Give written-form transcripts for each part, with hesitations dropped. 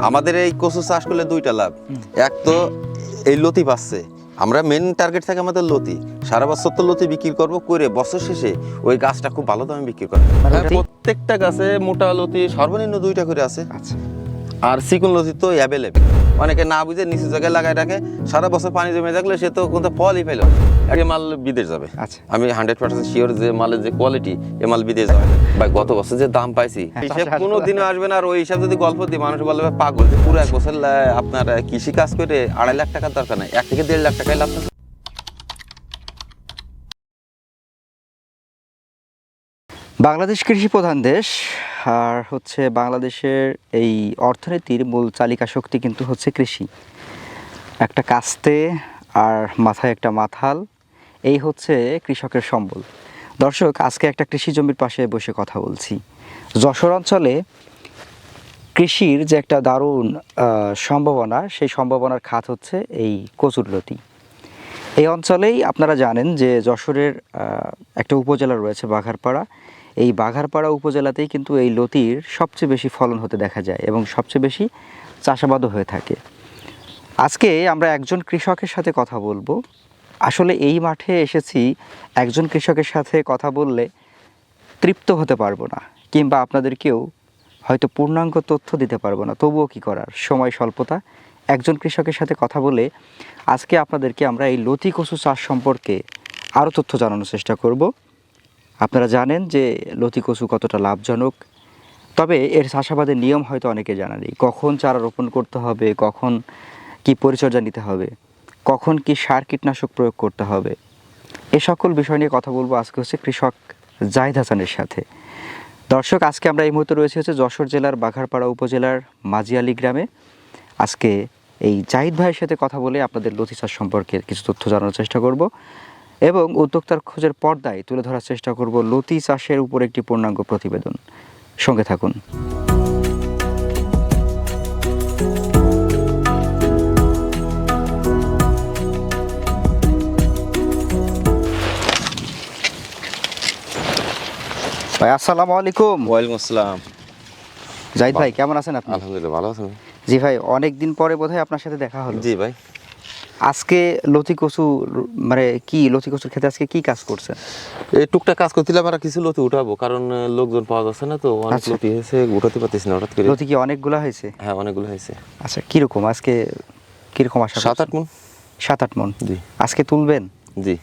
আমাদের এই কচু চাষ করলে দুইটা লাভ। এক তো এই লতি পাচ্ছে, আমরা মেন টার্গেট থাকে আমাদের লতি। সারা বছর তো লতি বিক্রি করবো, করে বছর শেষে ওই গাছটা খুব ভালো দামে বিক্রি করবো। প্রত্যেকটা গাছে মোটা লতি সর্বনিম্ন 2টা করে আছে। আচ্ছা, আর চিকন লতি তো অ্যাভেলেবেল। অনেকে না বুঝে নিচু জায়গায় লাগায় রাখে, সারা বছর পানি জমে থাকলে সে তো কোনো ফলই পেল, আগে মাল বিদেশ যাবে। আচ্ছা, আমি 100% শিওর যে মালের যে কোয়ালিটি, এ মাল বিদেশ যাবে। ভাই গত বছর যে দাম পাইছি হিসেব কোনো দিনও আসবে না। আর ওই হিসাব যদি গল্প দিই মানুষ বলবে পাগল। পুরো এক বছর আপনার কৃষি কাজ করে 2.5 লাখ টাকার দরকার নাই, 1 থেকে 1.5 লাখ টাকায় লাভ। বাংলাদেশ কৃষি প্রধান দেশ, আর হচ্ছে বাংলাদেশের এই অর্থনীতির মূল চালিকা শক্তি কিন্তু হচ্ছে কৃষি। একটা কাস্তে আর মাথায় একটা মাথাল, এই হচ্ছে কৃষকের সম্বল। দর্শক, আজকে একটা কৃষি জমির পাশে বসে কথা বলছি। যশোর অঞ্চলে কৃষির যে একটা দারুণ সম্ভাবনা, সেই সম্ভাবনার খাত হচ্ছে এই কচুরলতি। এই অঞ্চলেই আপনারা জানেন যে যশোরের একটা উপজেলা রয়েছে বাঘারপাড়া। এই বাঘারপাড়া উপজেলাতেই কিন্তু এই লতির সবচেয়ে বেশি ফলন হতে দেখা যায় এবং সবচেয়ে বেশি চাষাবাদও হয়ে থাকে। আজকে আমরা একজন কৃষকের সাথে কথা বলবো। আসলে এই মাঠে এসেছি, একজন কৃষকের সাথে কথা বললে তৃপ্ত হতে পারবো না, কিংবা আপনাদেরকেও হয়তো পূর্ণাঙ্গ তথ্য দিতে পারবো না। তবুও কি করার, সময় স্বল্পতা। একজন কৃষকের সাথে কথা বলে আজকে আপনাদেরকে আমরা এই লতি কচু চাষ সম্পর্কে আরও তথ্য জানানোর চেষ্টা করব। আপনারা জানেন যে লতি কচু কতটা লাভজনক, তবে এর চাষাবাদের নিয়ম হয়তো অনেকে জানা নেই। কখন চারা রোপণ করতে হবে, কখন কি পরিচর্যা নিতে হবে, কখন কি সার কীটনাশক প্রয়োগ করতে হবে, এ সকল বিষয় নিয়ে কথা বলবো আজকে হচ্ছে কৃষক জাহিদ হাসানের সাথে। দর্শক, আজকে আমরা এই মুহূর্তে রয়েছে হচ্ছে যশোর জেলার বাঘারপাড়া উপজেলার মাঝিয়ালি গ্রামে। আজকে এই জাহিদ ভাইয়ের সাথে কথা বলে আপনাদের লতি চাষ সম্পর্কে কিছু তথ্য জানানোর চেষ্টা করব এবং উদ্যোক্তার খোঁজের পর্দায় তুলে ধরার চেষ্টা করব লতি চাষের উপর একটি পূর্ণাঙ্গ প্রতিবেদন। সঙ্গে থাকুন। ভাই আসসালামু আলাইকুম। ওয়ালাইকুম আসসালাম। জাহিদ ভাই, কেমন আছেন আপনি? আলহামদুলিল্লাহ, ভালো আছেন? জি ভাই, অনেক দিন পরে বোধহয় আপনার সাথে দেখা হলো। জি ভাই। আজকে লতি কচু, মানে কি লতি কচুর ক্ষেতে আজকে কি কাজ করছেন? এই টুকটাক কাজ করছিলাম, আর কিছু লতি উঠাবো, কারণ লোকজন পাওয়া যাচ্ছে না তো। অনেক আচ্ছা। লতি হয়েছে, উঠাতে পারতেছি না হঠাৎ করে। লতি কি অনেকগুলা হয়েছে? হ্যাঁ, অনেকগুলো হয়েছে। আচ্ছা, কিরকম আজকে, কিরকম আশা 7-8 মণ। 7-8 মণ। জি। আজকে তুলবেন? জি,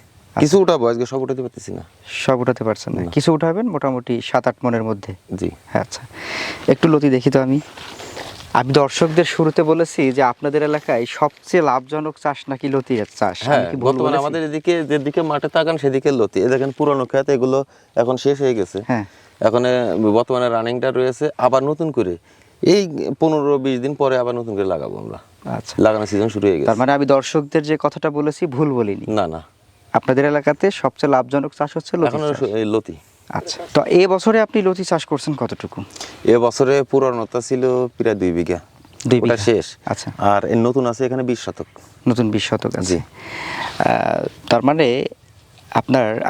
কিছু উঠাবো, আজকে সব উঠাতে পারতেছি না। সব উঠাতে পারছেন না? কিছু উঠাবেন মোটামুটি 7-8 মণের মধ্যে। জি। হ্যাঁ, আচ্ছা, একটু লতি দেখি তো। আমি দর্শকদের শুরুতে বলেছি যে আপনাদের এলাকায় সবচেয়ে লাভজনক চাষ নাকি লতি চাষ। হ্যাঁ, বর্তমানে আমাদের এদিকে যেদিকে মাঠে তাকান সেদিকে লতি। এই দেখেন পুরনো ক্ষেত, এগুলো এখন শেষ হয়ে গেছে। হ্যাঁ, এখন বর্তমানে রানিংটা রয়েছে, আবার নতুন করে এই 15-20 দিন পরে আবার নতুন করে লাগাবো আমরা। আচ্ছা, লাগানোর সিজন শুরু হয়ে গেছে। তার মানে আমি দর্শকদের যে কথাটা বলেছি ভুল বলিনি? না না, আপনাদের এলাকাতে সবচেয়ে লাভজনক চাষ হচ্ছে লতি এখন চাষ। এই লতি। আচ্ছা, তো এই বছরে আপনি লতি চাষ করছেন কতটুকু? এ বছরে পুরানোটা ছিল প্রায় 2 বিঘা। 2 ওটা বিঘা শেষ। আচ্ছা, আর এর নতুন আছে এখানে 20 শতক। নতুন 20 শতক আছে। জি। তার মানে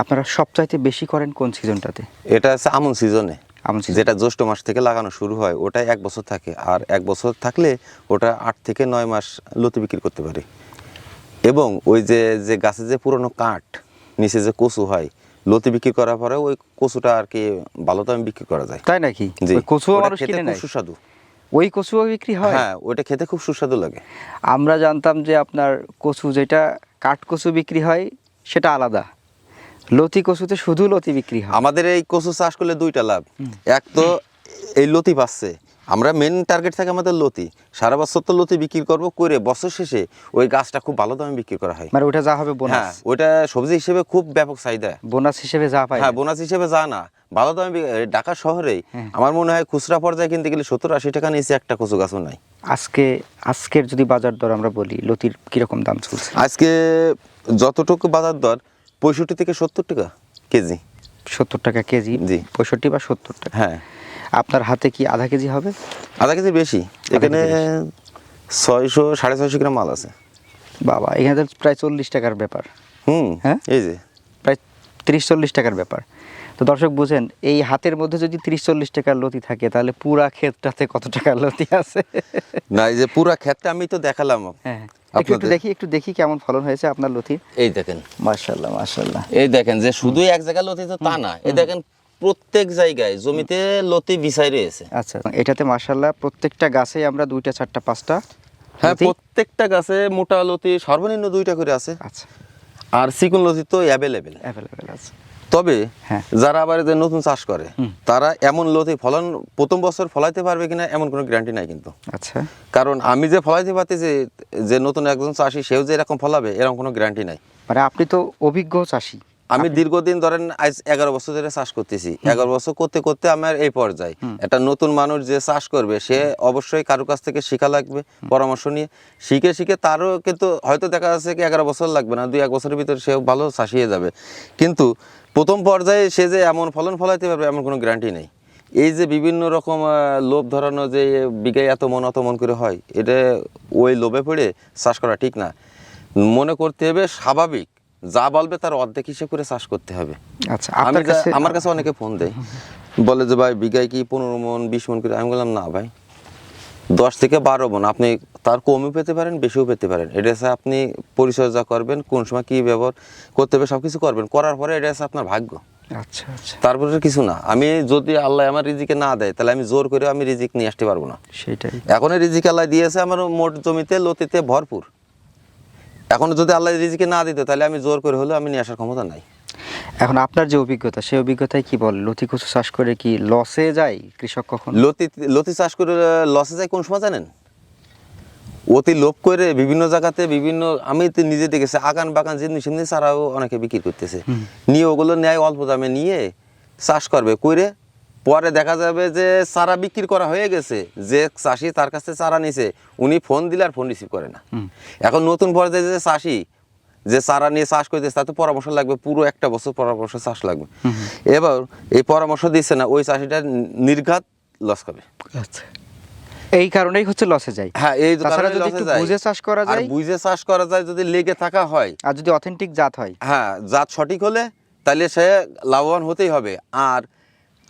আপনারা সবচাইতে বেশি করেন কোন সিজনটাতে? এটা আছে আমন সিজনে, আমন সিজন। যেটা জ্যৈষ্ঠ মাস থেকে লাগানো শুরু হয়, ওটা 1 বছর থাকে। আর 1 বছর থাকলে ওটা 8 থেকে 9 মাস লতি বিক্রি করতে পারি। এবং ওই যে গাছে যে পুরনো কাঠ, নিচে যে কচু হয়, লতি বিক্রি করার পরে ওই কচুটা আর কি ভালো দামে বিক্রি করা যায়। তাই নাকি? জি। ওই কচুও ওটা মানুষ খেতে কিনে খুব নেয়? সুস্বাদু। ওই কচুও বিক্রি হয়? হ্যাঁ, ওটা খেতে খুব সুস্বাদু লাগে। আমরা জানতাম যে আপনার কচু, যেটা কাঠ কচু বিক্রি হয় সেটা আলাদা, লতি কচুতে শুধু লতি বিক্রি হয়। আমাদের এই কচু চাষ করলে দুইটা লাভ। এক তো এই লতি পাচ্ছে, আমরা মেন টার্গেট থাকে আমাদের লতি। সারা বছর তো লতি বিক্রি করবো, করে বছর শেষে ওই গাছটা খুব ভালো দামে বিক্রি করা হয়। মানে ওটা যা হবে বোনাস? হ্যাঁ, ওটা সবজি হিসেবে খুব ব্যাপক চাহিদা। বোনাস হিসেবে যা পাই? হ্যাঁ, বোনাস হিসেবে যা না, ভালো দামে ঢাকা শহরেই আমার মনে হয় খুচরা পর্যায়ে কিনতে গেলে 70-80 টাকা নিচে একটা কচু গাছও নাই। আজকের যদি বাজার দর আমরা বলি, লতির কিরকম দাম চলছে আজকে? যতটুকু বাজার দর 65 থেকে 70 টাকা কেজি। 70 টাকা কেজি? জি। 65 বা 70 টাকা। হ্যাঁ। আপনার হাতে কি আধা কেজি হবে? আধা কেজি বেশি। এখানে 600-650 গ্রাম মাল আছে। বাবা, এখানে তো প্রায় 40 টাকার ব্যাপার। হ্যাঁ, এই যে প্রায় 30-40 টাকার ব্যাপার। তো দর্শক বুঝেন, এই হাতের মধ্যে যদি 30-40 টাকার লতি থাকে তাহলে পুরা ক্ষেতটাতে কত টাকার লতি আছে। না, এই যে পুরা ক্ষেতটা আমি তো দেখালাম হ্যাঁ, একটু দেখি কেমন ফলন হয়েছে আপনার লতির। এই দেখেন, মাশাআল্লাহ মাশাআল্লাহ। এই দেখেন যে শুধু এক জায়গায় লতি তো তা না, এই দেখেন প্রত্যেক জায়গায় জমিতে লতি বিছাই রয়েছে। আচ্ছা, এটাতে মাশাআল্লাহ প্রত্যেকটা গাছে আমরা 2টা 4টা 5টা, হ্যাঁ, প্রত্যেকটা গাছে মোটা লতি সর্বনিম্ন 2টা করে আছে। আচ্ছা, আর চিকন লতি তো অ্যাভেলেবেল আছে। তবে হ্যাঁ। যারা আবার যে নতুন চাষ করে তারা এমন লতি ফলন প্রথম বছর ফলাইতে পারবে কিনা এমন কোনো গ্যারান্টি নাই কিন্তু। আচ্ছা, কারণ আমি যে ফলাইতে পারতেছি, যে নতুন একজন চাষি সেও যে এরকম ফলাবে এরকম কোনো গ্যারান্টি নাই। মানে আপনি তো অভিজ্ঞ চাষি। আমি দীর্ঘদিন ধরেন আজ 11 বছর ধরে চাষ করতেছি। 11 বছর করতে করতে আমার এই পর্যায়ে একটা নতুন মানুষ যে চাষ করবে সে অবশ্যই কারো কাছ থেকে শেখা লাগবে, পরামর্শ নিয়ে শিখে তারও কিন্তু হয়তো দেখা যাচ্ছে কি 11 বছর লাগবে না, 2-1 বছরের ভিতরে সেও ভালো চাষি হয়ে যাবে। কিন্তু প্রথম পর্যায়ে সে যে এমন ফলন ফলাইতে পারবে এমন কোনো গ্যারান্টি নেই। এই যে বিভিন্ন রকম লোভ ধরানো যে বিঘায় এত মন করে হয়, এটা ওই লোভে পড়ে চাষ করা ঠিক না। মনে করতে হবে স্বাভাবিক যা বলবে তার অর্ধেক হিসেব করে চাষ করতে হবে। আচ্ছা, আমার কাছে অনেকে ফোন দেয়, বলে যে ভাই বিঘায় কি 15 মন 20 মন করে। আমি বললাম না ভাই, 10 থেকে 12 মন, আপনি তার কমও পেতে পারেন বেশিও পেতে পারেন। এটা হচ্ছে আপনি পরিচর্যা করবেন, কোন সময় কি ব্যবহার করতে হবে সবকিছু করবেন, করার পরে এটা হচ্ছে আপনার ভাগ্য। আচ্ছা আচ্ছা, তারপরে কিছু না। আমি যদি আল্লাহ আমার রিজিকে না দেয় তাহলে আমি জোর করে আমি রিজিক নিয়ে আসতে পারবো না। সেটাই। এখন রিজিক আল্লাহ দিয়েছে আমার মোট জমিতে লতিতে ভরপুর। এখন যদি আল্লাহ রিজিকে না দিত তাহলে আমি জোর করে হলেও আমি নিয়ে আসার ক্ষমতা নাই। এখন আপনার যে অভিজ্ঞতা, সেই অভিজ্ঞতায় কি বল, লতি কচু চাষ করে কি লসে যায় কৃষক কখন? লতি চাষ করে লসে যায় কোন সময় জানেন? অতি লোভ করে বিভিন্ন জায়গাতে বিভিন্ন, আমি তো নিজে দেখেছি আগান বাগান যেমনি সেমনি চারাও অনেকে বিক্রি করতেছে, নিয়ে ওগুলো নেয় অল্প দামে নিয়ে চাষ করবে, করে পরে দেখা যাবে যে চারা বিক্রি করা হয়ে গেছে, যে চাষি তার কাছে চারা নিছে উনি ফোন দিলে আর ফোন রিসিভ করে না। এখন নতুন পর্যায়ে যে চাষি যে চারা নিয়ে চাষ করতেছে তাতে পরামর্শ লাগবে, পুরো একটা বছর পরামর্শ চাষ লাগবে। এবার এই পরামর্শ দিচ্ছে না, ওই চাষিটা নির্ঘাত লস খাবে। আচ্ছা, এই কারণেই হচ্ছে লসে যায়। হ্যাঁ, এই তাছাড়া যদি একটু বুঝে চাষ করা যায়, বুঝে চাষ করা যায়, যদি লেগে থাকা হয় আর যদি অথেন্টিক জাত হয়, হ্যাঁ জাত সঠিক হলে তাহলে সে লাভবান হতেই হবে। আর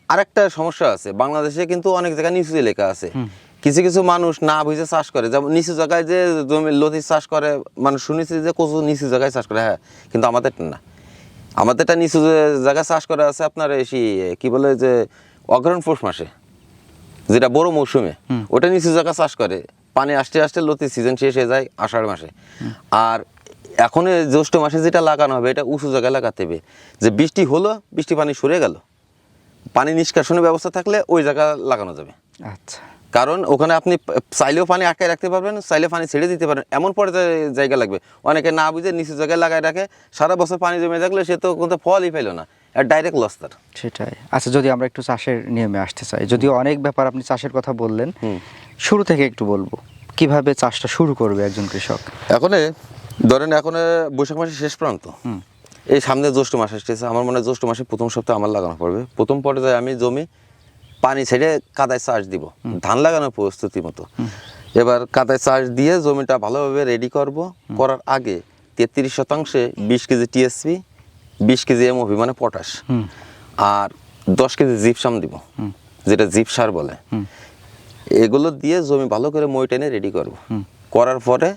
আরেকটা সমস্যা আছে, বাংলাদেশে কিন্তু অনেক জায়গায় নিচু এলাকা আছে, কিছু কিছু মানুষ না বুঝে চাষ করে। যেমন নিচু জায়গায় যে জমি লতি চাষ করে, মানুষ শুনেছি যে কচু নিচু জায়গায় চাষ করে, হ্যাঁ, কিন্তু আমাদেরটা না। আমাদেরটা নিচু জায়গায় চাষ করা আছে আপনার এসি কি বলে যে অগ্রহণ পৌষ মাসে, যেটা বড় মৌসুমে, ওটা নিচু জায়গা চাষ করে। পানি আসতে আসতে লতি সিজন শেষ হয়ে যায় আষাঢ় মাসে। আর এখন জ্যৈষ্ঠ মাসে যেটা লাগানো হবে এটা উঁচু জায়গায় লাগাতে হবে, যে বৃষ্টি হলো, বৃষ্টি পানি সরে গেল, পানি নিষ্কাশনের ব্যবস্থা থাকলে ওই জায়গা লাগানো যাবে। আচ্ছা, কারণ ওখানে আপনি চাইলেও পানি আটকায় রাখতে পারবেন, চাইলে পানি ছেড়ে দিতে পারেন, এমন পর্যায়ে জায়গা লাগবে। অনেকে না বুঝে নিচু জায়গায় লাগায় রাখে, সারা বছর পানি জমে থাকলে সে তো কোনো ফলই পেল না, আর ডাইরেক্ট লস তার। সেটাই। আচ্ছা, যদি আমরা একটু চাষের নিয়মে আসতে চাই, যদিও অনেক ব্যাপার আপনি চাষের কথা বললেন, শুরু থেকে একটু বলবো কিভাবে চাষটা শুরু করবে একজন কৃষক। এখন ধরেন এখন বৈশাখ মাসের শেষ প্রান্ত, এই সামনে জ্যৈষ্ঠ মাস আসতেছে, আমার মনে হয় জ্যৈষ্ঠ মাসের প্রথম সপ্তাহে আমার লাগানো পড়বে। প্রথম পর্যায়ে আমি জমি পানি ছেড়ে কাদায় চাষ দিব, ধান লাগানোর প্রস্তুতি মতো। এবার কাদায় চাষ দিয়ে জমিটা ভালোভাবে রেডি করব। করার আগে 33% 20 কেজি টিএসপি, 20 কেজি এমওপি মানে পটাশ, আর 10 কেজি জিপসাম দিব, যেটা জিপ সার বলে। এগুলো দিয়ে জমি ভালো করে মই টেনে রেডি করব। করার পরে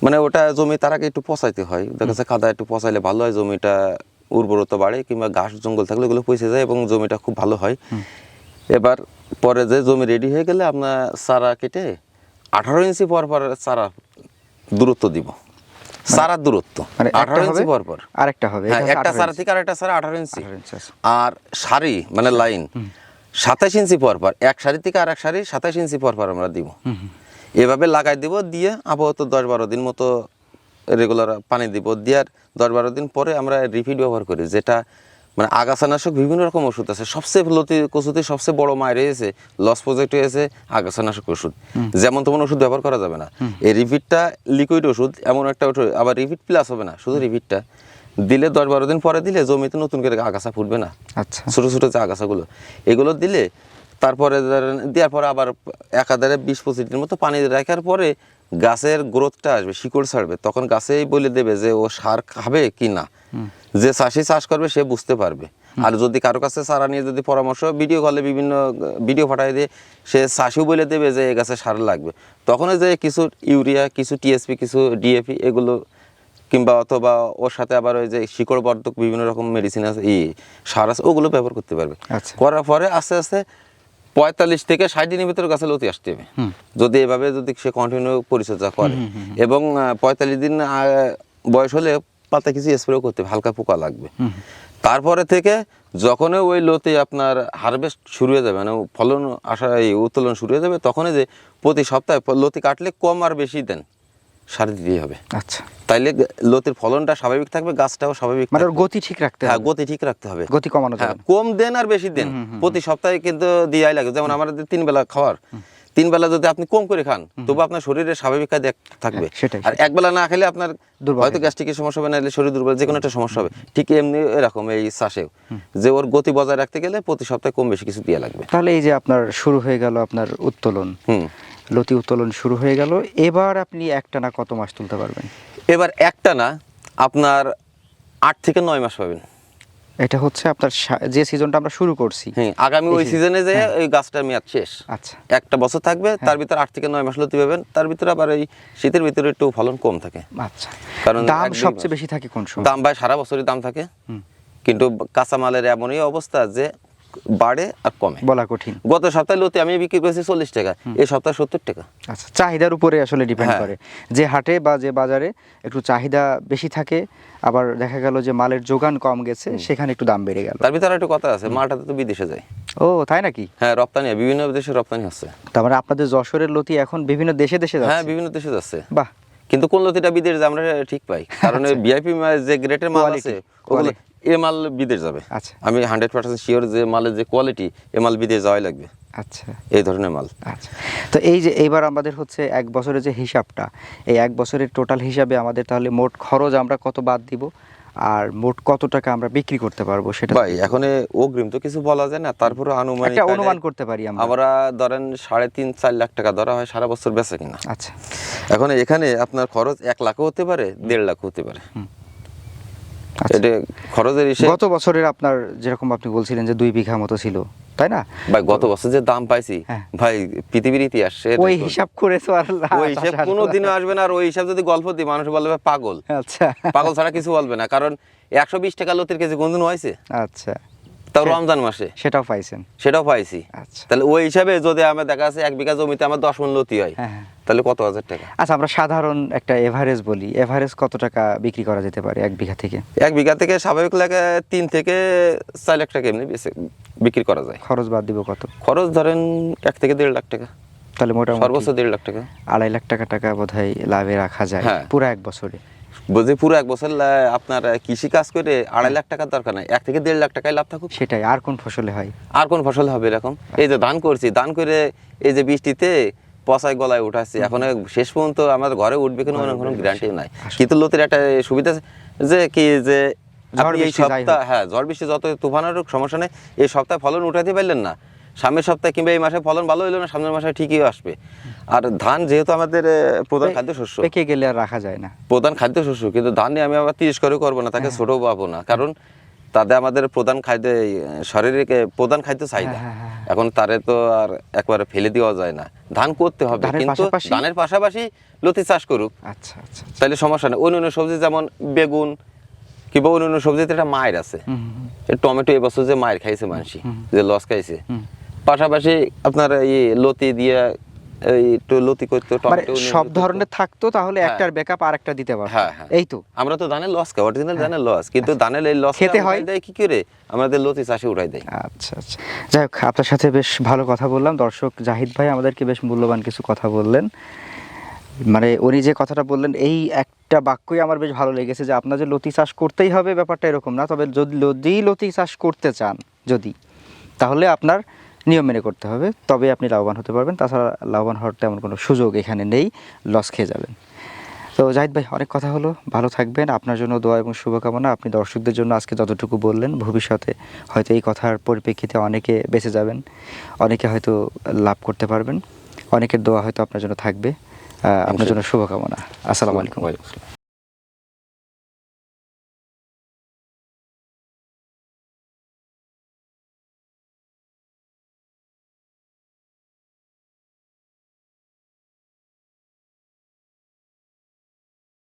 মানে ওটা জমি তার আগে একটু পচাইতে হয়, দেখা যাচ্ছে কাদা একটু পচাইলে ভালো হয়, জমিটা উর্বরতা বাড়ে, কিংবা ঘাস জঙ্গল থাকলে ওগুলো পচে যায় এবং জমিটা খুব ভালো হয়। এবার পরে যে জমি রেডি হয়ে গেলে আপনার চারা কেটে 18 ইঞ্চি পর পর চারা দূরত্ব দিব। চারার দূরত্ব 18 ইঞ্চি পর পর আরেকটা হবে, হ্যাঁ, একটা চারা থেকে আরেকটা চারা 18 ইঞ্চি। আর সারি মানে লাইন 27 ইঞ্চি পর পর, এক সারি থেকে আরেক সারি 27 ইঞ্চি পর পর আমরা দিব। এভাবে লাগাই দিব, দিয়ে আপাতত 10-12 দিন মতো রেগুলার পানি দিব, দেওয়ার 10-12 দিন পরে আমরা রিফিড ব্যবহার করি, যেটা মানে আগাছানাশক বিভিন্ন রকম ওষুধ আছে। সবচেয়ে লতি কচুতে সবচেয়ে বড় মায়ের হয়েছে লস প্রজেক্ট হয়েছে আগাছানাশক ওষুধ। যেমন তেমন ওষুধ ব্যবহার করা যাবে না। এই রিফিডটা লিকুইড ওষুধ, এমন একটা ওষুধ, আবার রিফিড প্লাস হবে না, শুধু রিফিডটা দিলে 10-12 দিন পরে দিলে জমিতে নতুন করে আগাছা ফুটবে না। আচ্ছা, ছোটো ছোটো যে আগাছাগুলো এগুলো দিলে তারপরে দেওয়ার পরে আবার একাধারে 20-25 দিন মতো পানি রাখার পরে গাছের গ্রোথটা আসবে, শিকড় ছাড়বে, তখন গাছেই বলে দেবে যে ও সার খাবে কি না। যে চাষি চাষ করবে সে বুঝতে পারবে। আর যদি কারো কাছে চারা নিয়ে যদি পরামর্শ ভিডিও কলে বিভিন্ন ভিডিও পাঠাই দিয়ে সে চাষিও বলে দেবে যে এই গাছে সার লাগবে, তখন যে কিছু ইউরিয়া, কিছু টিএসপি, কিছু ডিএপি এগুলো কিংবা অথবা ওর সাথে আবার ওই যে শিকড় বর্ধক বিভিন্ন রকম মেডিসিন আছে, সার আছে, ওগুলো ব্যবহার করতে পারবে। আচ্ছা। করার পরে আস্তে আস্তে 45 থেকে 60 দিনের ভিতরে গাছে লতি আসতে হবে, যদি এভাবে যদি সে কন্টিনিউ পরিচর্যা করে। এবং 45 দিন বয়স হলে পাতা কিছু স্প্রে করতে হবে, হালকা পোকা লাগবে। তারপরে থেকে যখন ওই লতি আপনার হারভেস্ট শুরু হয়ে যাবে, মানে ফলন আসা উত্তোলন শুরু হয়ে যাবে, তখনই যে প্রতি সপ্তাহে লতি কাটলে কম আর বেশি দেন সার দিতেই হবে। আচ্ছা, তাইলে লতির ফলনটা স্বাভাবিক থাকবে, গাছটাও স্বাভাবিক মানে থাকবে। গতি ঠিক রাখতে হ্যাঁ, হবে। গতি ঠিক রাখতে হবে, গতি কমানো যাবে হ্যাঁ, না। কম দেন আর বেশি দেন, প্রতি সপ্তাহে কিন্তু দিয়াই লাগে। যেমন আমাদের 3 বেলা খাওয়ার, 3 বেলা যদি আপনি কম করে খান তবু আপনার শরীরে স্বাভাবিক কাজ থাকবে। সেটাই। আর এক বেলা না খেলে আপনার দুর্বল হয়তো গ্যাস্ট্রিকের সমস্যা হবে, না শরীর দুর্বল, যে কোনো একটা সমস্যা হবে। ঠিক এমনি এরকম এই চাষেও যে ওর গতি বজায় রাখতে গেলে প্রতি সপ্তাহে কম বেশি কিছু দেওয়া লাগবে। তাহলে এই যে আপনার শুরু হয়ে গেল আপনার উত্তোলন, লতি উত্তোলন শুরু হয়ে গেল, এবার আপনি একটানা কত মাস তুলতে পারবেন? এবার একটা না আপনার 8 থেকে 9 মাস পাবেন। এটা হচ্ছে আপনার যে সিজনটা আমরা শুরু করছি, হ্যাঁ, আগামী ওই সিজনে যে এই গাছটার মেয়াদ শেষ। আচ্ছা, একটা বছর থাকবে, তার ভিতর 8 থেকে 9 মাস লতি পাবেন। তার ভিতরে আবার এই শীতের ভিতরে একটু ফলন কম থাকে। আচ্ছা, কারণ দাম 1-2 সবচেয়ে মাস। বেশি থাকে কোন সময়? দাম ভাই সারা বছরই দাম থাকে, কিন্তু কাঁচামালের এমনই অবস্থা যে বাড়ে আর কমে, বলা কঠিন। গত সপ্তাহে লতি আমি বিক্রি করেছি 40 টাকা, এই সপ্তাহে 70 টাকা। আচ্ছা, চাহিদার উপরে আসলে ডিপেন্ড হ্যাঁ। করে, যে হাটে বা যে বাজারে একটু চাহিদা বেশি থাকে, আবার দেখা গেল যে মালের যোগান কম গেছে, সেখানে একটু দাম বেড়ে গেল। তার ভিতরে একটা কথা আছে, মালটাতে তো বিদেশে যায়। ও তাই নাকি? হ্যাঁ, রপ্তানি হয়, বিভিন্ন দেশে রপ্তানি হচ্ছে। তার মানে আপনাদের যশোরের লতি এখন বিভিন্ন দেশে দেশে হ্যাঁ, যাচ্ছে? বিভিন্ন দেশে যাচ্ছে। বাহ, কিন্তু কোন লতিটা বিদেশ যায় আমরা ঠিক পাই, কারণ ভিআইপি যে গ্রেটের মাল Quality, আছে ওগুলো এ মাল বিদেশ যাবে। আচ্ছা আমি 100% শিওর যে মালের যে কোয়ালিটি, এ মাল বিদেশ যাওয়াই লাগবে, আচ্ছা এই ধরনের মাল। আচ্ছা। তো এই যে এইবার আমাদের হচ্ছে 1 বছরের যে হিসাবটা, এই 1 বছরের টোটাল হিসাবে আমাদের তাহলে মোট খরচ আমরা কত বাদ দিব, আর মোট কত টাকা আমরা বিক্রি করতে পারবো সেটা ভাই এখন অগ্রিম তো কিছু বলা যায় না, তারপরে আনুমানিক একটা অনুমান করতে পারি আমরা। আমরা ধরেন 3.5-4 লাখ টাকা ধরা হয় সারা বছর বেচা কিনা। আচ্ছা, এখন এখানে আপনার খরচ 1 লাখও হতে পারে, 1.5 লাখ হতে পারে। আচ্ছা। এটা খরচের হিসেব। গত বছরের আপনার যেরকম আপনি বলছিলেন যে 2 বিঘা মতো ছিল, তাই না? ভাই গত বছর যে দাম পাইছি, হ্যাঁ। ভাই পৃথিবীর ইতিহাস ওই হিসাব করে তো আর ওই হিসাব কোনোদিনও আসবে না। আর ওই হিসাব যদি গল্প দিই মানুষ বলবে পাগল, আচ্ছা পাগল ছাড়া কিছু বলবে না। কারণ 120 টাকা লতির কেজি কোনদিন হয়েছে? আচ্ছা, তাও রমজান মাসে সেটাও পাইছেন? সেটাও পাইছি। আচ্ছা তাহলে ওই হিসাবে যদি আমার দেখা আছে 1 বিঘা জমিতে আমার 10 মণ লতি হয়, হ্যাঁ হ্যাঁ। তাহলে কত হাজার টাকা? আচ্ছা, আমরা সাধারণ একটা এভারেজ বলি, এভারেজ কত টাকা বিক্রি করা যেতে পারে 1 বিঘা থেকে? 1 বিঘা থেকে স্বাভাবিক লাগে 3 থেকে 4 লাখ টাকা এমনি বিক্রি করা যায়। খরচ বাদ দিব কত? খরচ ধরেন 1 থেকে 1.5 লাখ টাকা, তাহলে মোটামুটি সর্বোচ্চ 1.5 লাখ টাকা। 2.5 লাখ টাকা বোধহয় লাভে রাখা যায় হ্যাঁ। পুরো 1 বছরে। বুঝি পুরো 1 বছর আপনার কৃষি কাজ করে 2.5 লাখ টাকার দরকার নাই, 1 থেকে 1.5 লাখ টাকায় লাভ থাকুক। সেটাই। আর কোন ফসলে হয়? আর কোন ফসল হবে এরকম? এই যে ধান করছি, ধান করে এই যে বৃষ্টিতে পচায় গলায় উঠাচ্ছি, এখন শেষ পর্যন্ত আমাদের ঘরে উঠবে কিনা কোনো গ্যারান্টি নাই। কিন্তু লতির একটা সুবিধা আছে যে কি যে আপনি এই সপ্তাহ, হ্যাঁ ঝড় বৃষ্টি যত তুফানের সমস্যা নেই, এই সপ্তাহে ফলন উঠাতে পারলেন না, সামনের সপ্তাহে কিংবা এই মাসে ফলন ভালো হইলো না, সামনের মাসে ঠিকই আসবে। আর ধান যেহেতু আমাদের প্রধান খাদ্য শস্য, পেকে গেলে আর রাখা যায় না, প্রধান খাদ্য শস্য, কিন্তু ধান নিয়ে আমি আবার 30 করে করবো না, তাকে ছোট পাবো না, কারণ তাদের আমাদের প্রধান খাদ্য, শরীরে প্রধান খাদ্য চাহিদা। এখন তারে তো আর একবারে ফেলে দেওয়া যায় না, ধান করতে হবে, কিন্তু ধানের পাশাপাশি লতি চাষ করুক। আচ্ছা আচ্ছা, তাহলে সমস্যা নেই। অন্য সবজি যেমন বেগুন কিংবা অন্য সবজিতে একটা মায়ের আছে, টমেটো এবছর যে মায়ের খাইছে মানুষই, যে লস খাইছে, পাশাপাশি আপনার এই লতি দিয়ে একটু লতি করতে সব ধরনের থাকতো, তাহলে একটার ব্যাকআপ আর একটা দিতে পারতো। হ্যাঁ হ্যাঁ, এই তো আমরা তো ধানের লস খাই, অরিজিনাল ধানের লস, কিন্তু ধানের এই লস খেতে হয় দেয় কি করে, আমাদের লতি চাষে উঠাই দেয়। আচ্ছা আচ্ছা, যাই হোক, আপনার সাথে বেশ ভালো কথা বললাম। দর্শক, জাহিদ ভাই আমাদেরকে বেশ মূল্যবান কিছু কথা বললেন। মানে উনি যে কথাটা বললেন, এই একটা বাক্যই আমার বেশ ভালো লেগেছে, যে আপনার যে লতি চাষ করতেই হবে ব্যাপারটা এরকম না, তবে যদি লতি চাষ করতে চান তাহলে আপনার নিয়ম মেনে করতে হবে, তবে আপনি লাভবান হতে পারবেন। তাছাড়া লাভবান হওয়ার তেমন কোনো সুযোগ এখানে নেই, লস খেয়ে যাবেন। তো জাহিদ ভাই, অনেক কথা হলো, ভালো থাকবেন, আপনার জন্য দোয়া এবং শুভকামনা। আপনি দর্শকদের জন্য আজকে যতটুকু বললেন, ভবিষ্যতে হয়তো এই কথার পরিপ্রেক্ষিতে অনেকে বেঁচে যাবেন, অনেকে হয়তো লাভ করতে পারবেন, অনেকের দোয়া হয়তো আপনার জন্য থাকবে। আপনার জন্য শুভকামনা। আসসালামু আলাইকুম।